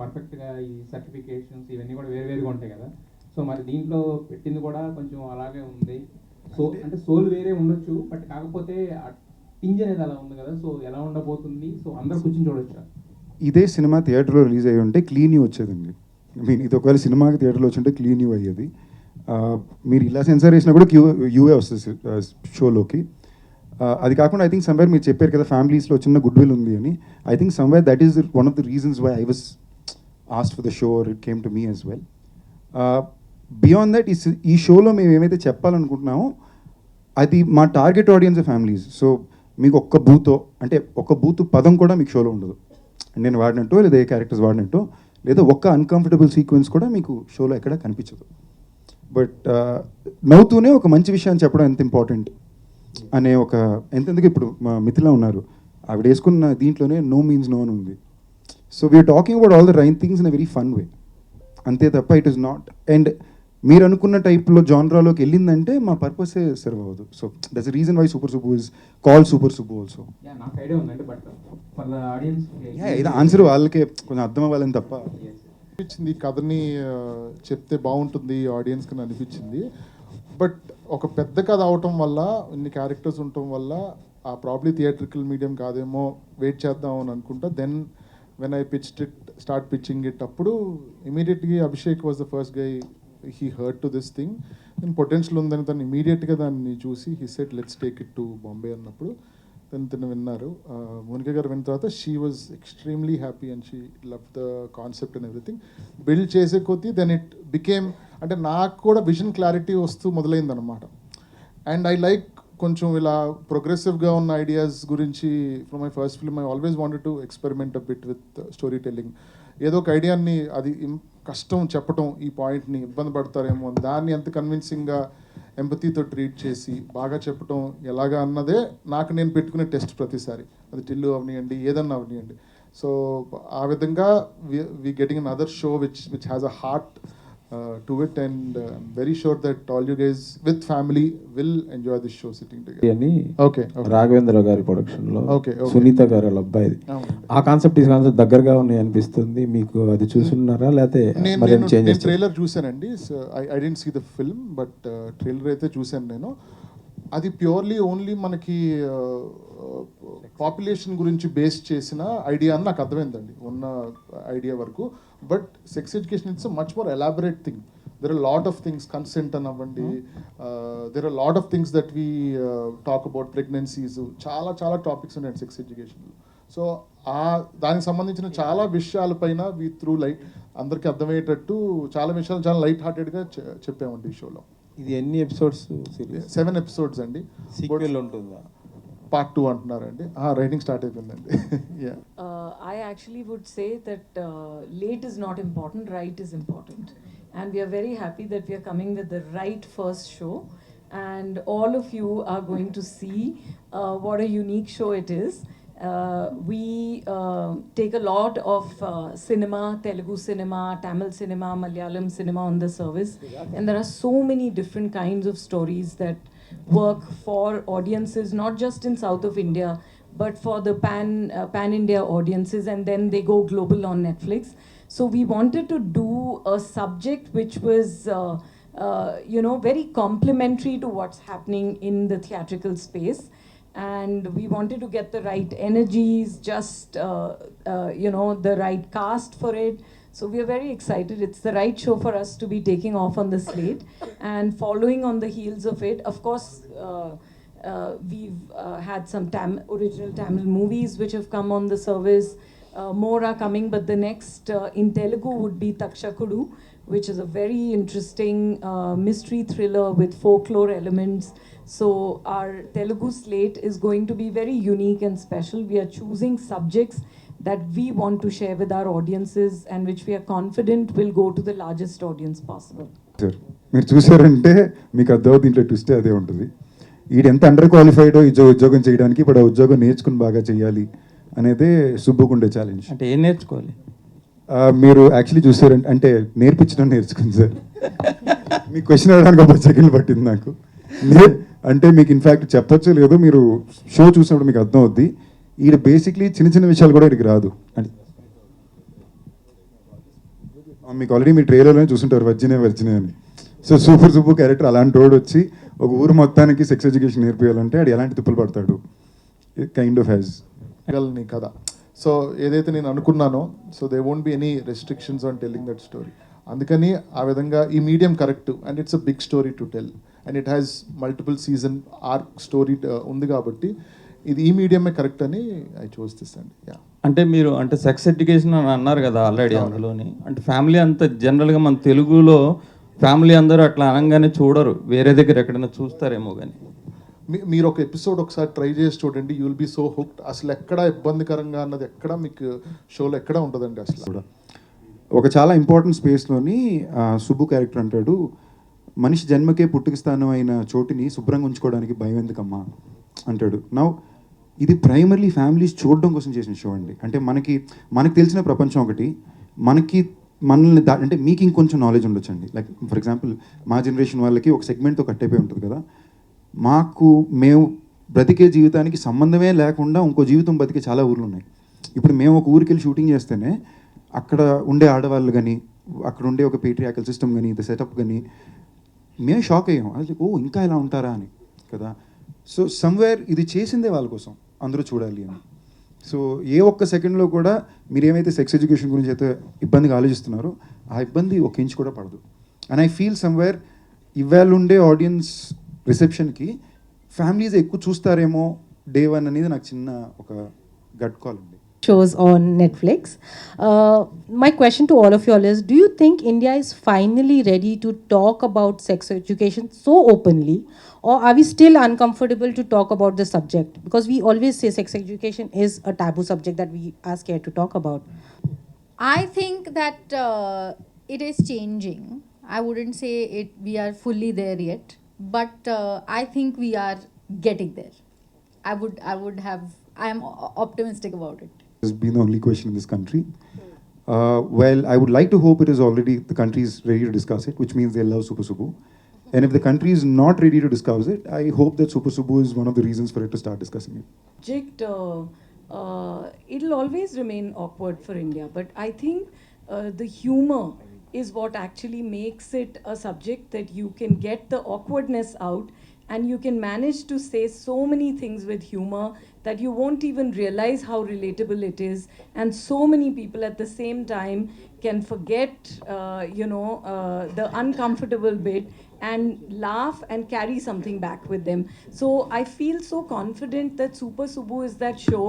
పర్ఫెక్ట్గా ఈ సర్టిఫికేషన్స్ ఇవన్నీ కూడా వేరుగా ఉంటాయి కదా. సో మరి దీంట్లో పెట్టింది కూడా కొంచెం అలాగే ఉంది. సో అంటే సోల్ వేరే ఉండొచ్చు, బట్ కాకపోతే పింజ్ అనేది అలా ఉంది కదా. సో ఎలా ఉండబోతుంది? సో అందరూ కూర్చొని చూడొచ్చు. ఇదే సినిమా థియేటర్లో రిలీజ్ అయ్యి ఉంటే క్లీన్ వచ్చేదండి. మీన్ ఇది ఒకవేళ సినిమాకి థియేటర్లో వచ్చింటే క్లీన్ యూ అయ్యేది. మీరు ఇలా సెన్సార్ చేసినా కూడా యూఏ వస్తుంది షోలోకి. అది కాకుండా ఐ థింక్ సమ్వేర్ మీరు చెప్పారు కదా ఫ్యామిలీస్లో చిన్న గుడ్ విల్ ఉంది అని. I think somewhere that is one of the reasons why I was asked for the show or it came to me as well. Beyond that ఈ షోలో మేము ఏమైతే చెప్పాలనుకుంటున్నామో అది మా టార్గెట్ ఆడియన్స్ ఫ్యామిలీస్. సో మీకు ఒక్క బూత్ పదం కూడా మీకు షోలో ఉండదు. నేను వాడినట్టు లేదా ఏ క్యారెక్టర్స్ వాడినట్టు లేదా ఒక్క అన్కంఫర్టబుల్ సీక్వెన్స్ కూడా మీకు షోలో ఎక్కడ కనిపించదు. బట్ నవ్వుతూనే ఒక మంచి విషయాన్ని చెప్పడం ఎంత ఇంపార్టెంట్ అనే ఒక ఎంతెందుకు ఇప్పుడు మా మిథిలా ఉన్నారు, ఆవిడ వేసుకున్న దీంట్లోనే నో మీన్స్ నో అని ఉంది. So we're talking about all the right things in a very fun way, అంతే తప్ప ఇట్ ఈస్ నాట్. అండ్ మీరు అనుకున్న టైప్లో జాన్రాలోకి వెళ్ళిందంటే మా పర్పసే సర్వ్ అవ్వదు. So that's the reason why super Subbu is call super Subbu also. నాకు ఐడియా ఉందండి, బట్ ఫర్ ద ఆడియన్స్ ఇది ఆన్సర్ వాళ్ళకే కొంచెం అర్థం అవ్వాలని తప్ప. అనిపించింది కథని చెప్తే బాగుంటుంది ఆడియన్స్కి అని అనిపించింది. బట్ ఒక పెద్ద కథ అవటం వల్ల ఇన్ని క్యారెక్టర్స్ ఉండటం వల్ల ఆ ప్రాబ్లీ థియేట్రికల్ మీడియం కాదేమో వెయిట్ చేద్దాం అని అనుకుంటా. Then when I start pitching it అప్పుడు ఇమీడియట్గా Abhishek was the first guy he heard to this thing. నేను పొటెన్షియల్ ఉందని తను ఇమీడియట్గా దాన్ని చూసి he said let's take it to Bombay అన్నప్పుడు తను విన్నారు. మోనికా గారు విన్న తర్వాత she was extremely happy and she love the concept and everything. Build చేసే కొద్దీ దెన్ ఇట్ బికేమ్ అంటే నాకు కూడా విజన్ క్లారిటీ వస్తూ మొదలైందనమాట. అండ్ ఐ లైక్ కొంచెం ఇలా ప్రోగ్రెసివ్గా ఉన్న ఐడియాస్ గురించి from my first film I always wanted to experiment a bit with story telling. ఏదో ఒక ఐడియాని అది కష్టం చెప్పటం, ఈ పాయింట్ని ఇబ్బంది పడతారేమో దాన్ని ఎంత కన్విన్సింగ్గా ఎంపతితో ట్రీట్ చేసి బాగా చెప్పటం ఎలాగా అన్నదే నాకు నేను పెట్టుకునే టెస్ట్ ప్రతిసారి. అది టిల్లు అవనియండి ఏదన్నా అవనియండి. సో ఆ విధంగా we getting an other show which has a heart to it, and I'm very sure that all you guys with family will enjoy this show sitting together. అని Okay. రాఘవేంద్ర గారి ప్రొడక్షన్ లో Okay. Sunitha గారు వాళ్ళ అబ్బాయిది ఆ concept దగ్గరగా ఉన్నాయి అనిపిస్తుంది మీకు. అది చూసున్నారా లేకపోతే మరేం చేంజ్ నేను ట్రైలర్ చూసానండి. I didn't see the film but trailer అయితే చూసాను నేను. అది ప్యూర్లీ ఓన్లీ మనకి పాపులేషన్ గురించి బేస్ చేసిన ఐడియా అని నాకు అర్థమైందండి ఉన్న ఐడియా వరకు. But sex education it's much more elaborate thing. There are lot of things, consent అని అవ్వండి, there are lot of things that we talk about, pregnancies, చాలా చాలా టాపిక్స్ ఉన్నాయి సెక్స్ ఎడ్యుకేషన్లో. సో దానికి సంబంధించిన చాలా విషయాలపైన వీ త్రూ లైట్ అందరికీ అర్థమయ్యేటట్టు చాలా విషయాలు చాలా లైట్ హార్టెడ్గా చెప్పామండి ఈ షోలో. ఇది ఎన్ని ఎపిసోడ్స్? 7 episodes అండి. సీక్వెల్ ఉంటుందా? Part 2 అంటున్నారండి. రైటింగ్ స్టార్ట్ అయిపోయిందండి. I actually would say that late is not important, right is important. And we are very happy that we are coming with the right first show. And all of you are going to see what a unique show it is. We take a lot of cinema, Telugu cinema, Tamil cinema, Malayalam cinema on the service. And there are so many different kinds of stories that work for audiences, not just in south of India, but for the pan-India audiences, and then they go global on Netflix. So we wanted to do a subject which was, very complementary to what's happening in the theatrical space. And we wanted to get the right energies, just, the right cast for it. So we are very excited. It's the right show for us to be taking off on the slate. And following on the heels of it, of course, we've had some original Tamil movies which have come on the service. More are coming, but the next in Telugu would be Takshakudu, which is a very interesting mystery thriller with folklore elements. So our Telugu slate is going to be very unique and special. We are choosing subjects that we want to share with our audiences and which we are confident will go to the largest audience possible. Sir మీరు చూసారంటే మీకు అర్థం దీంట్లో twist అదే ఉంటుంది. వీడు ఎంత under క్వాలిఫైడో ఈ ఉద్యోగం చేయడానికి, ఇప్పుడు ఆ ఉద్యోగం నేర్చుకుని బాగా చేయాలి అనేదే సుబ్బుకుండే ఛాలెంజ్. అంటే ఏం నేర్చుకోవాలి? మీరు యాక్చువల్లీ చూసారంటే అంటే నేర్పించడం నేర్చుకుంది సార్. మీకు క్వశ్చన్ అడగడానికి ఒక సెకండ్ పట్టింది నాకు. అంటే మీకు ఇన్ఫ్యాక్ట్ చెప్పొచ్చో లేదో మీరు షో చూసినప్పుడు మీకు అర్థం అవుద్ది. ఈడ బేసిక్లీ చిన్న చిన్న విషయాలు కూడా ఇక్కడికి రాదు. అంటే మీకు ఆల్రెడీ మీ ట్రైలర్లోనే చూసుంటారు వర్జినే అని. సో సూపర్ సుబ్బు క్యారెక్టర్ అలాంటి వాడు వచ్చి ఒక ఊరు మొత్తానికి సెక్స్ ఎడ్యుకేషన్ నేర్పియాలంటే అది ఎలాంటి తిప్పులు పడతాడు కైండ్ ఆఫ్ హ్యాజ్ నీ కథ. సో ఏదైతే నేను అనుకున్నానో, so they won't be any restrictions on telling that story. అందుకని ఆ విధంగా ఈ medium correct, and it's a big story to tell, and it has multiple season arc story ఉంది కాబట్టి ఇది ఈ మీడియమే కరెక్ట్ అని ఐ చూస్ దిస్ అండి. యా, అంటే మీరు అంటే సెక్స్ ఎడ్యుకేషన్ అని అన్నారు కదా ఆల్రెడీ అందులోని, అంటే ఫ్యామిలీ అంతా జనరల్గా మన తెలుగులో ఫ్యామిలీ అందరూ అట్లా అనగానే చూడరు, వేరే దగ్గర ఎక్కడైనా చూస్తారేమో కానీ. మీరు ఒక ఎపిసోడ్ ఒకసారి ట్రై చేసి చూడండి, you will be so hooked. అసలు ఎక్కడ ఇబ్బందికరంగా అన్నది ఎక్కడ మీకు షోలో ఎక్కడ ఉంటుందండి అసలు కూడా. ఒక చాలా ఇంపార్టెంట్ స్పేస్లోని సుబ్బు క్యారెక్టర్ అంటాడు, మనిషి జన్మకే పుట్టుక స్థానం అయిన చోటుని శుభ్రంగా ఉంచుకోవడానికి భయం ఎందుకమ్మా అంటాడు. నౌ ఇది ప్రైమర్లీ ఫ్యామిలీస్ చూడడం కోసం చేసిన షో అండి. అంటే మనకి తెలిసిన ప్రపంచం ఒకటి, మనల్ని అంటే మీకు ఇంకొంచెం నాలెడ్జ్ ఉండొచ్చండి. లైక్ ఫర్ ఎగ్జాంపుల్ మా జనరేషన్ వాళ్ళకి ఒక సెగ్మెంట్తో కట్ అయిపోయి ఉంటుంది కదా, మేము బ్రతికే జీవితానికి సంబంధమే లేకుండా ఇంకో జీవితం బతికే చాలా ఊర్లు ఉన్నాయి. ఇప్పుడు మేము ఒక ఊరికి వెళ్ళి షూటింగ్ చేస్తేనే అక్కడ ఉండే ఆడవాళ్ళు కానీ, అక్కడ ఉండే ఒక పేట్రియాకల్ సిస్టమ్ కానీ, ద సెటప్ కానీ మేము షాక్ అయ్యాం. అది ఇంకా ఇలా ఉంటారా అని కదా. సో సమ్వేర్ ఇది చేసిందే వాళ్ళ కోసం, అందరూ చూడాలి అని. సో ఏ ఒక్క సెకండ్లో కూడా మీరు ఏమైతే సెక్స్ ఎడ్యుకేషన్ గురించి అయితే ఇబ్బందిగా ఆలోచిస్తున్నారో ఆ ఇబ్బంది ఒక ఇంచ్ కూడా పడదు. అండ్ ఐ ఫీల్ సమ్వేర్ ఇవాళ ఉండే ఆడియన్స్ రిసెప్షన్కి ఫ్యామిలీస్ ఎక్కువ చూస్తారేమో డే వన్ అనేది నాకు చిన్న ఒక గట్ కాల్ ఉంది. Shows on Netflix. My question to all of you all is, do you think India is finally ready to talk about sex education so openly, or are we still uncomfortable to talk about the subject? Because we always say sex education is a taboo subject that we are scared to talk about. I think that it is changing. I wouldn't say we are fully there yet, but I think we are getting there. I am optimistic about it. Has been the only question in this country. Well, I would like to hope it is already the country is ready to discuss it, which means they love Super Subbu. And if the country is not ready to discuss it, I hope that Super Subbu is one of the reasons for it to start discussing it. Subject, it'll always remain awkward for India, but I think the humor is what actually makes it a subject that you can get the awkwardness out, and you can manage to say so many things with humor that you won't even realize how relatable it is, and so many people at the same time can forget the uncomfortable bit and laugh and carry something back with them. So I feel so confident that Super Subbu is that show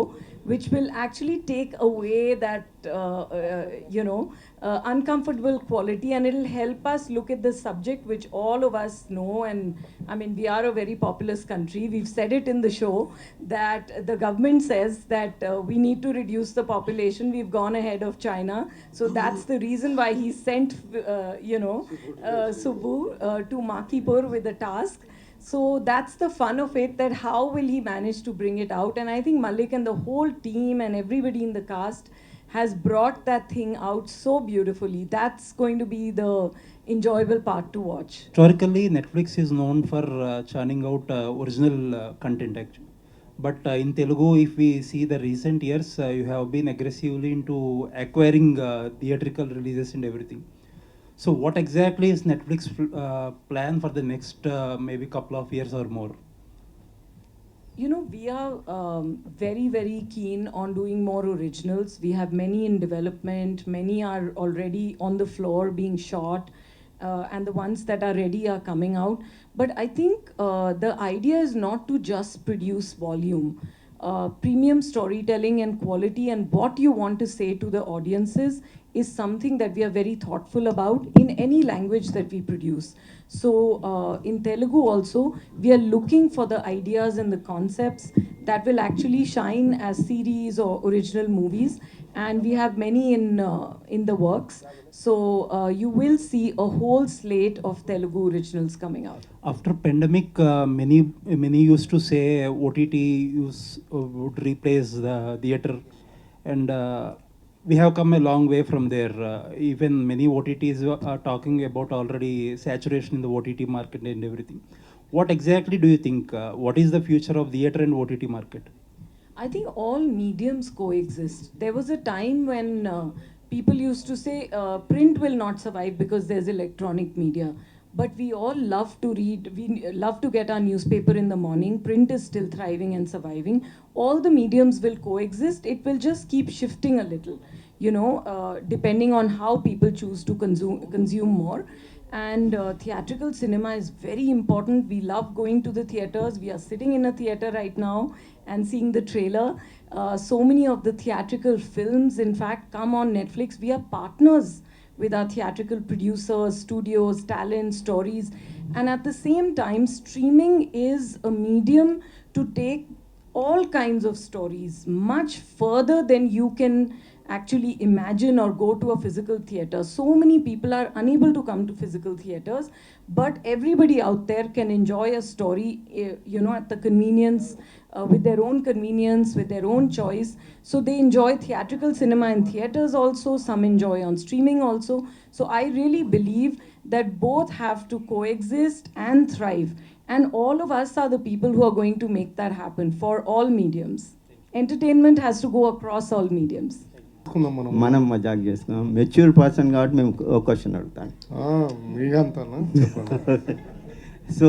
which will actually take away that uncomfortable quality, and it'll help us look at the subject which all of us know. And I mean, we are a very populous country. We've said it in the show that the government says that we need to reduce the population. We've gone ahead of China, so that's the reason why he sent Subbu to Makipur with a task. So that's the fun of it, that how will he manage to bring it out. And I think Malik and the whole team and everybody in the cast has brought that thing out so beautifully. That's going to be the enjoyable part to watch. Historically, Netflix is known for churning out original content actually. But in Telugu, if we see the recent years, you have been aggressively into acquiring theatrical releases and everything. So what exactly is Netflix plan for the next maybe couple of years or more? You know, we are very, very keen on doing more originals. We have many in development. Many are already on the floor being shot. And the ones that are ready are coming out. But I think the idea is not to just produce volume. Premium storytelling and quality and what you want to say to the audiences is something that we are very thoughtful about in any language that we produce. So in Telugu also, we are looking for the ideas and the concepts that will actually shine as series or original movies. And we have many in the works. So you will see a whole slate of Telugu originals coming out. After pandemic, many used to say OTT would replace the theater, and we have come a long way from there. Even many OTTs are talking about already saturation in the OTT market and everything. What exactly do you think? What is the future of theater and OTT market? I think all mediums coexist. There was a time when people used to say print will not survive because there's electronic media. but we all love to read. We love to get our newspaper in the morning. Print is still thriving and surviving. All the mediums will coexist. It will just keep shifting a little, depending on how people choose to consume more. And theatrical cinema is very important. We love going to the theaters. We are sitting in a theater right now and seeing the trailer. So many of the theatrical films, in fact, come on Netflix. We are partners with our theatrical producers, studios, talent, stories. And at the same time, streaming is a medium to take all kinds of stories much further than you can actually imagine or go to a physical theater. So many people are unable to come to physical theaters, but everybody out there can enjoy a story, at the convenience, with their own convenience, with their own choice. So they enjoy theatrical cinema in theaters also, some enjoy on streaming also. So I really believe that both have to coexist and thrive. And all of us are the people who are going to make that happen for all mediums. Entertainment has to go across all mediums. మనం మజాక్ చేస్తున్నాం. Mature person కాబట్టి మేము ఒక question అడుగుతాను. మీకంతానా చెప్పండి. So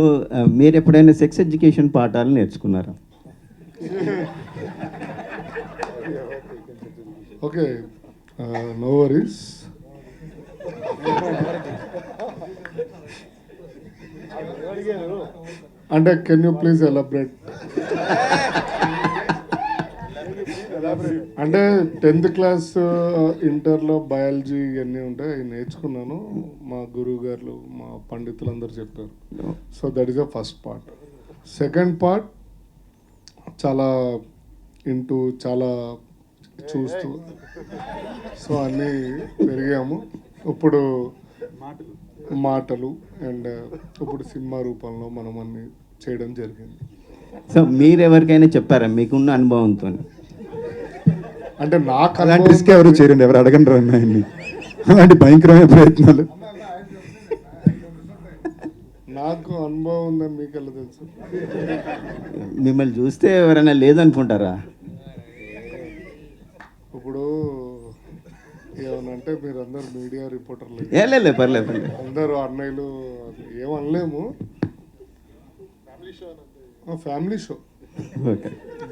మీరు ఎప్పుడైనా సెక్స్ ఎడ్యుకేషన్ పాఠాలు నేర్చుకున్నారా? Okay, no worries. అంటే కెన్ యూ ప్లీజ్ ఎలాబరేట్? అంటే 10th క్లాస్ ఇంటర్లో బయాలజీ ఇవన్నీ ఉంటాయి, అవి నేర్చుకున్నాను. మా గురువు గారు, మా పండితులందరూ చెప్పారు. So that is the first part. Second part చాలా చాలా చూస్తూ సో అన్నీ పెరిగాము. ఇప్పుడు మాటలు అండ్ ఇప్పుడు సినిమా రూపంలో మనం అన్ని చేయడం జరిగింది. సో మీరు ఎవరికైనా చెప్పారా మీకున్న అనుభవంతో? అంటే నాకు అలాంటి రిస్క్ ఎవరు చేయరండి, ఎవరు అడగండి అన్నాయండి అలాంటి భయంకరమైన ప్రయత్నాలు. నాకు అనుభవం ఉందని మీకు ఎలా తెలుసు? మిమ్మల్ని చూస్తే ఎవరైనా లేదనుకుంటారా? ఇప్పుడు ఏమనంటే మీరు అందరు మీడియా రిపోర్టర్లు, పర్లేదు అందరూ అన్నయ్యలు, ఏమనలేము. Family show.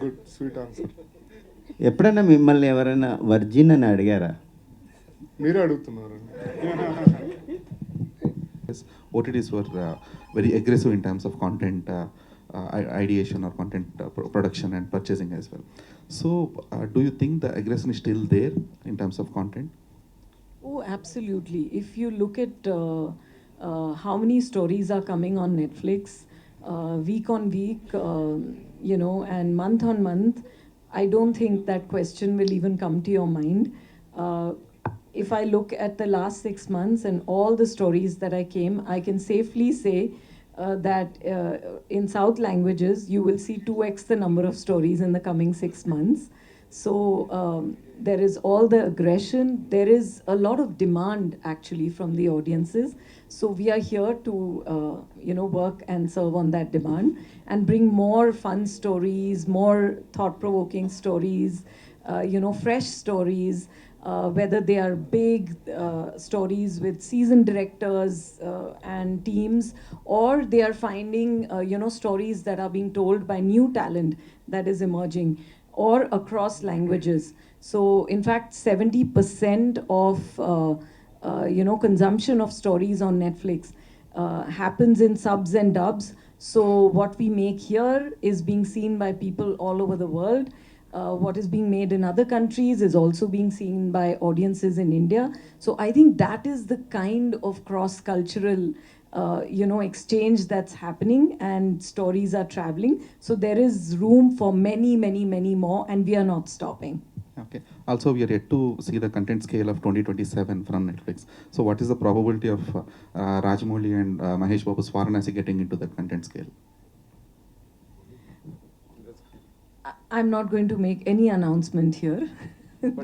Good, sweet answer. ఎప్పుడైనా మిమ్మల్ని ఎవరైనా వర్జిన్ అని అడిగారా? మీరే అడుగుతున్నారండి. OTTs were very aggressive in terms of content ideation or content production and purchasing as well. So, do you think the aggression is still there in terms of content? Oh, absolutely. If you look at how many stories are coming on Netflix, week on week, and month on month, I don't think that question will even come to your mind. If I look at the last 6 months and all the stories that I can safely say that in South languages, you will see 2x the number of stories in the coming 6 months. So there is all the aggression. There is a lot of demand actually from the audiences. So we are here to, work and serve on that demand and bring more fun stories, more thought-provoking stories, fresh stories, whether they are big stories with seasoned directors and teams, or they are finding, stories that are being told by new talent that is emerging, or across languages. So, in fact, 70% of consumption of stories on Netflix happens in subs and dubs. So what we make here is being seen by people all over the world. What is being made in other countries is also being seen by audiences in India. So I think that is the kind of cross-cultural, exchange that's happening, and stories are traveling. So there is room for many, many, many more, and we are not stopping. Okay. Also, we are yet to see the content scale of 2027 from Netflix. So, what is the probability of Rajamouli and Mahesh Babu's Varanasi getting into that content scale? I'm not going to make any announcement here.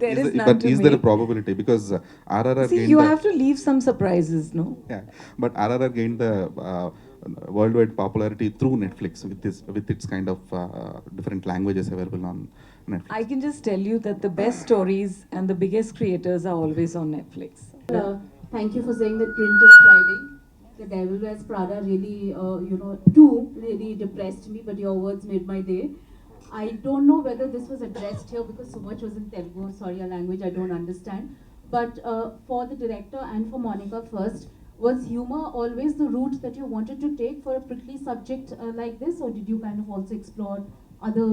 There is none but to is make. there a probability? Because RRR See, gained you have to leave some surprises, no? Yeah, but RRR gained the worldwide popularity through Netflix with its kind of different languages available on Netflix. I can just tell you that the best stories and the biggest creators are always on Netflix. Thank you for saying that print is thriving. The Devil Wears Prada really, two really depressed me, but your words made my day. I don't know whether this was addressed here because so much was in Telugu. Sorry, a language I don't understand. But for the director and for Monica first, was humor always the route that you wanted to take for a prickly subject like this, or did you kind of also explore other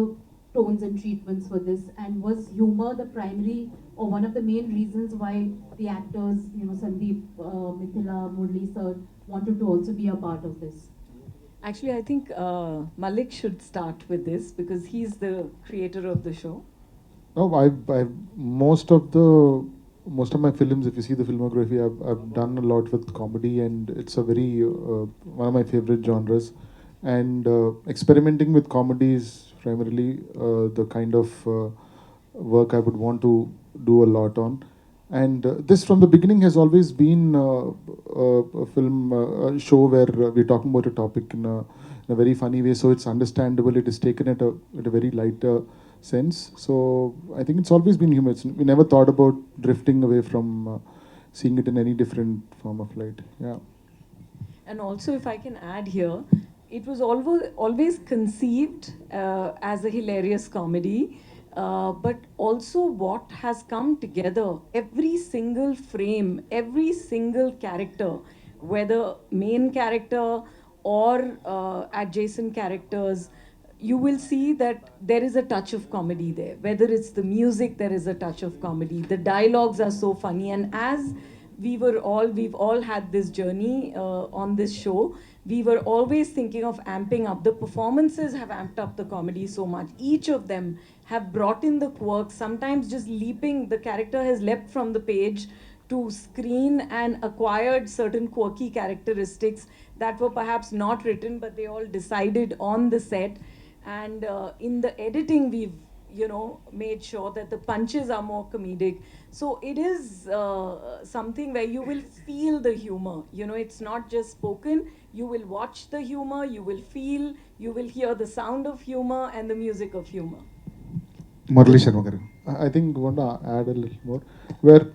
tones and treatments for this? And was humor the primary or one of the main reasons why the actors, Sandeep, Mithila, Murli sir, wanted to also be a part of this? Actually, I think Malik should start with this because he's the creator of the show. No, I've most of my films, if you see the filmography, I've done a lot with comedy, and it's a very one of my favorite genres. And experimenting with comedy is primarily the kind of work I would want to do a lot on. And this, from the beginning, has always been a film, a show where we're talking about a topic in a very funny way, so it's understandable. It is taken at a very light sense. So I think it's always been humor. We never thought about drifting away from seeing it in any different form of light. Yeah. And also, if I can add here, it was always conceived as a hilarious comedy, but also what has come together, every single frame, every single character, whether main character or adjacent characters, you will see that there is a touch of comedy there. Whether it's the music, there is a touch of comedy. The dialogues are so funny. And as we've all had this journey on this show, we were always thinking of amping up. The performances have amped up the comedy so much. Each of them have brought in the quirks, sometimes just leaping. The character has leapt from the page to screen and acquired certain quirky characteristics that were perhaps not written, but they all decided on the set. And in the editing, we've made sure that the punches are more comedic. So it is something where you will feel the humor. It's not just spoken. You will watch the humor, you will feel, you will hear the sound of humor and the music of humor. Murli Sharma garu. I think I want to add a little more, where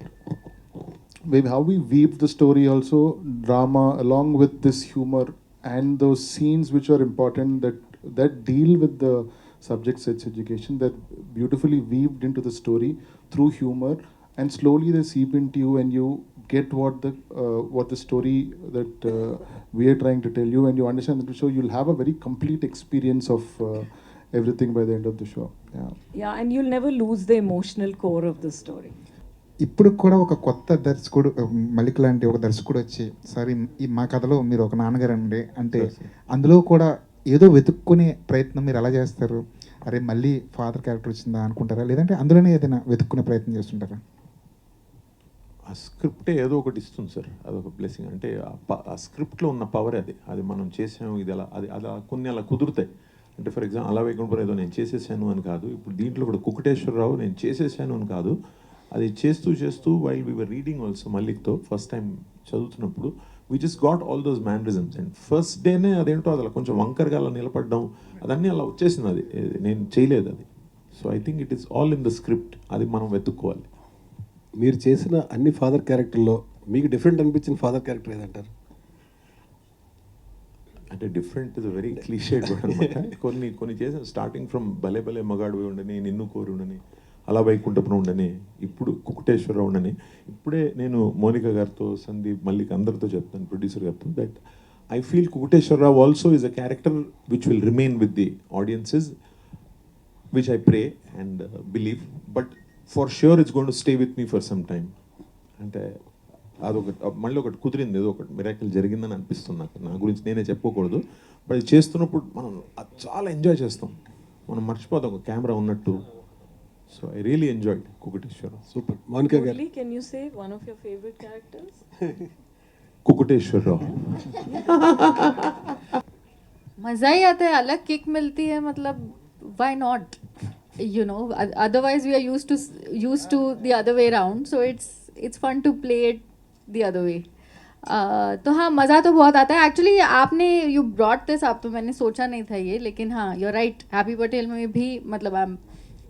maybe how we weave the story also, drama along with this humor and those scenes which are important that deal with the subject sex education, that beautifully weaved into the story through humor, and slowly they seep into you and you get what the story that we are trying to tell you, and you understand the show. You'll have a very complete experience of everything by the end of the show. Yeah, and you'll never lose the emotional core of the story. ఇప్పుడు కూడా ఒక కొత్త దర్శకుడు మలిక్ లాంటి ఒక దర్శకుడు వచ్చి sir ఈ మా కథలో మీరు ఒక నాన్నగారు అండి అంటే అందులో కూడా ఏదో వెతుక్కునే ప్రయత్నం మీరు ఎలా చేస్తారు? అరే మళ్ళీ ఫాదర్ క్యారెక్టర్ వచ్చిందా అనుకుంటారా, లేదంటే అందులోనే ఏదైనా వెతుక్కునే ప్రయత్నం చేస్తుంటారా? ఆ స్క్రిప్టే ఏదో ఒకటి ఇస్తుంది సార్, అదొక బ్లెస్సింగ్. అంటే ఆ స్క్రిప్ట్లో ఉన్న పవర్ అది మనం చేసాము, ఇది అలా కొన్ని అలా కుదురుతాయి. అంటే ఫర్ ఎగ్జాంపుల్ అలా వేయకుండా ఏదో నేను చేసేసాను అని కాదు. ఇప్పుడు దీంట్లో కూడా కుకుటేశ్వరరావు నేను చేసేసాను అని కాదు, అది చేస్తూ while we were reading also మల్లిక్తో ఫస్ట్ టైం చదువుతున్నప్పుడు we just got all those mannerisms. And first డేనే అదేంటో అది అలా కొంచెం వంకరగా అలా నిలబడడం అదన్నీ అలా వచ్చేసింది. అది నేను చేయలేదు అది. So I think it is all in the script, అది మనం వెతుక్కోవాలి. మీరు చేసిన అన్ని ఫాదర్ క్యారెక్టర్లో మీకు డిఫరెంట్ అనిపించిన ఫాదర్ క్యారెక్టర్ ఏదంటారు? అంటే డిఫరెంట్ ఇస్ వెరీ క్లీషేడ్ కూడా అనమాట. కొన్ని చేసాను, స్టార్టింగ్ ఫ్రమ్ భలే భలే మగాడు ఉండని, నిన్ను కోరి ఉండని, అలా వైకుంఠపురం ఉండని, ఇప్పుడు కుకుటేశ్వరరావు ఉండని. ఇప్పుడే నేను మోనికా గారితో, సందీప్, మల్లిక్ అందరితో చెప్తాను, ప్రొడ్యూసర్ గారితో, that I feel Kukuteswararao also is a character which will remain with the audiences, which I pray and believe, but for sure it's going to stay with me for some time. అంటే మళ్ళీ ఒకటి కుదిరింది, ఏదో ఒకటి miracle జరిగిందని అనిపిస్తుంది నాకు. నా గురించి నేనే చెప్పుకోకూడదు, బట్ అది చేస్తున్నప్పుడు మనం చాలా ఎంజాయ్ చేస్తాం, మనం మర్చిపోతాం ఒక కెమెరా ఉన్నట్టు. So I really enjoyed Kukuteswararao. Super. Monica గారు, can you say one of your favorite characters? कुकुटेश्वरराव. मज़ा ही आता है, अलग किक मिलती है, मतलब why not, otherwise we are used to the other way around, so it's fun to play it the other way. तो हाँ, मज़ा तो बहुत आता है एक्चुअली. आपने यू ब्रॉट दिस अप, तो मैंने सोचा नहीं था ये, लेकिन हाँ, you are right. Happy Patel में भी मतलब I am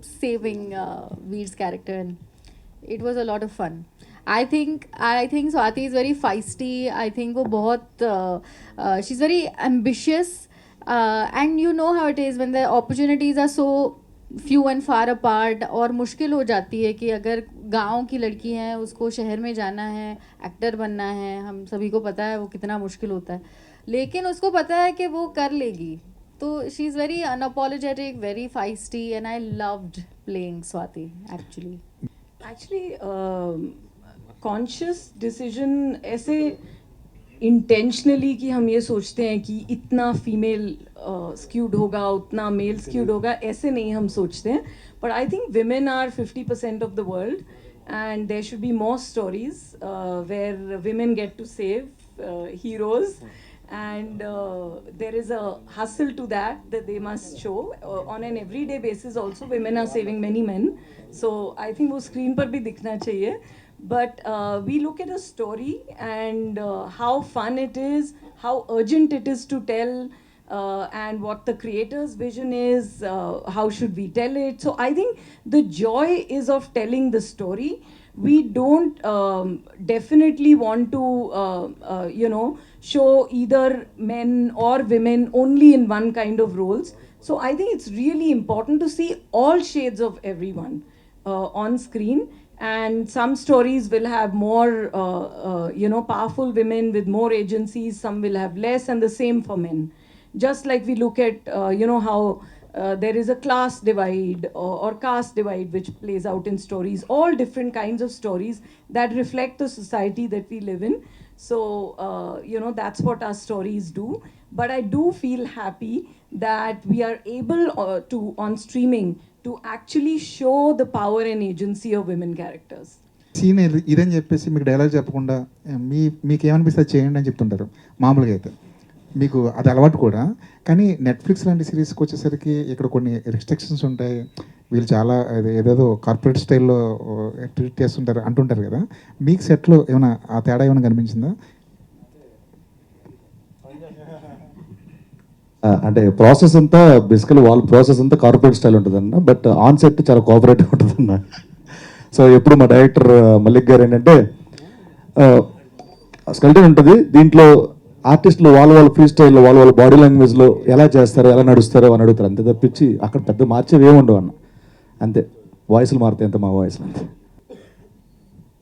saving Veer's character and it was a lot of fun. I think Swati is very feisty. I think वो बहुत she's very ambitious, and you know how it is when the opportunities are so few and far apart. और मुश्किल हो जाती है कि अगर गांव की लड़की है उसको शहर में जाना है, एक्टर बनना है, हम सभी को पता है वो कितना मुश्किल होता है, लेकिन उसको पता है कि वो कर लेगी. तो she is very unapologetic, very feisty, and I loved playing Swati actually. Actually, conscious decision ऐसे इंटेंशनली कि हम ये सोचते हैं कि इतना फीमेल स्क्यूड होगा, उतना मेल स्क्यूड होगा, ऐसे नहीं हम सोचते हैं. But I think women are 50% of the world and there should be more stories where women get to save heroes. And there is a hustle to that they must show on an everyday basis. Also women are saving many men, so I think wo screen par bhi dikhna chahiye. But we look at a story and how fun it is, how urgent it is to tell, and what the creator's vision is, how should we tell it. So I think the joy is of telling the story. We don't definitely want to show either men or women only in one kind of roles. So I think it's really important to see all shades of everyone on screen. And some stories will have more powerful women with more agencies, some will have less, and the same for men. Just like we look at how there is a class divide or caste divide which plays out in stories, all different kinds of stories that reflect the society that we live in. So that's what our stories do. But I do feel happy that we are able to on streaming to actually show the power and agency of women characters. Scene ఇదని చెప్పేసి మీకు dialogue చెప్పకుండా మీకేమనిపిస్తే అది చేయండి అని చెప్తుంటారు మామూలుగా అయితే. మీకు అది అలవాటు కూడా. కానీ నెట్ఫ్లిక్స్ లాంటి సిరీస్కి వచ్చేసరికి ఇక్కడ కొన్ని రిస్ట్రిక్షన్స్ ఉంటాయి, వీళ్ళు చాలా ఏదేదో కార్పొరేట్ స్టైల్లో ట్రీట్ చేస్తుంటారు అంటుంటారు కదా. మీకు సెట్లో ఏమైనా ఆ తేడా ఏమైనా కనిపించిందా? అంటే ప్రాసెస్ అంతా బేసికలీ వాళ్ళ ప్రాసెస్ అంతా కార్పొరేట్ స్టైల్ ఉంటుందన్న, బట్ ఆన్ సెట్ చాలా కోఆపరేటివ్ ఉంటుందన్న. సో ఎప్పుడు మా డైరెక్టర్ మల్లిక్ గారు ఏంటంటే స్కెల్టన్ ఉంటుంది, దీంట్లో ఆర్టిస్టులు వాళ్ళ ఫ్రీ స్టైల్లో వాళ్ళ బాడీ లాంగ్వేజ్లో ఎలా చేస్తారో ఎలా నడుస్తారో అని అడుగుతారు. అంతే తప్పించి అక్కడ పెద్ద మార్చేవి ఏముండవు అన్న. అంతే వాయిస్లు మారుతాయి, అంతే మా వాయిస్లు అంతే.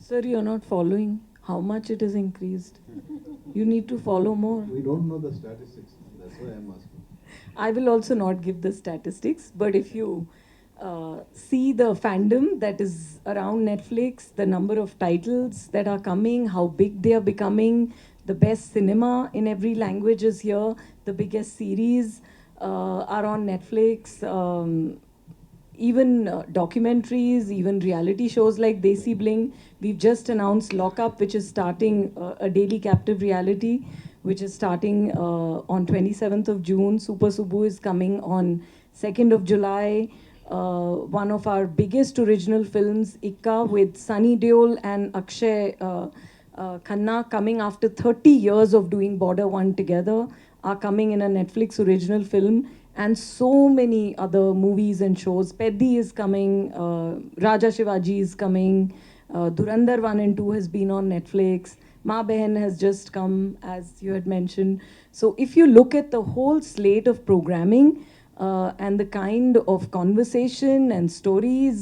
Sir, you're not following how much it is increased. You need to follow more. We don't know the statistics. That's why I'm asking. I will also not give the statistics, but if you see the fandom that is around Netflix, the number of titles that are coming, how big they are becoming, the best cinema in every language is here, the biggest series are on Netflix, even documentaries, even reality shows like Desi Bling. We've just announced Lock Up, which is starting a daily captive reality, which is starting on 27th of June. Super Subbu is coming on 2nd of July. One of our biggest original films, Ikka, with Sunny Deol and Akshay Khanna, coming after 30 years of doing Border One together, are coming in a Netflix original film. And so many other movies and shows. Peddi is coming, Raja Shivaji is coming, Dhurandhar 1 and 2 has been on Netflix, Ma Behan has just come, as you had mentioned. So if you look at the whole slate of programming and the kind of conversation and stories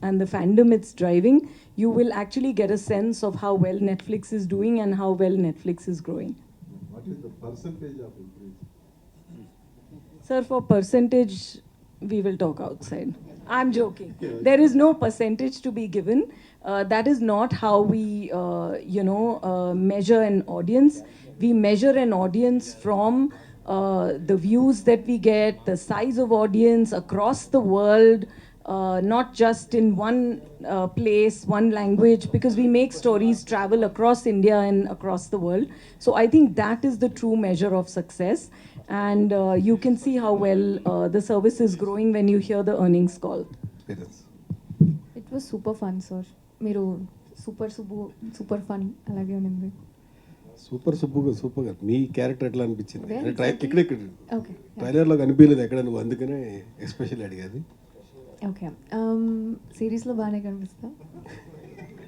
and the fandom it's driving, you will actually get a sense of how well Netflix is doing and how well Netflix is growing. What is the percentage of increase? Sir, for percentage, we will talk outside. I'm joking. There is no percentage to be given. That is not how we, measure an audience. We measure an audience from the views that we get, the size of audience across the world, not just in one place, one language, because we make stories travel across India and across the world. So I think that is the true measure of success. And you can see how well the service is growing when you hear the earnings call. It was super fun, sir. మీరు super Subbu super fun అలాగే ఉంది. Super సుబ్బుగా సూపర్గా మీ character ఎట్లా అనిపించింది? ఇక్కడ okay, ట్రైలర్లో కనిపించలేదు ఎక్కడ, నువ్వు అందుకనే ఎస్పెషల్ అడిగేది. ఓకే, సిరీస్లో బాగానే కనిపిస్తా.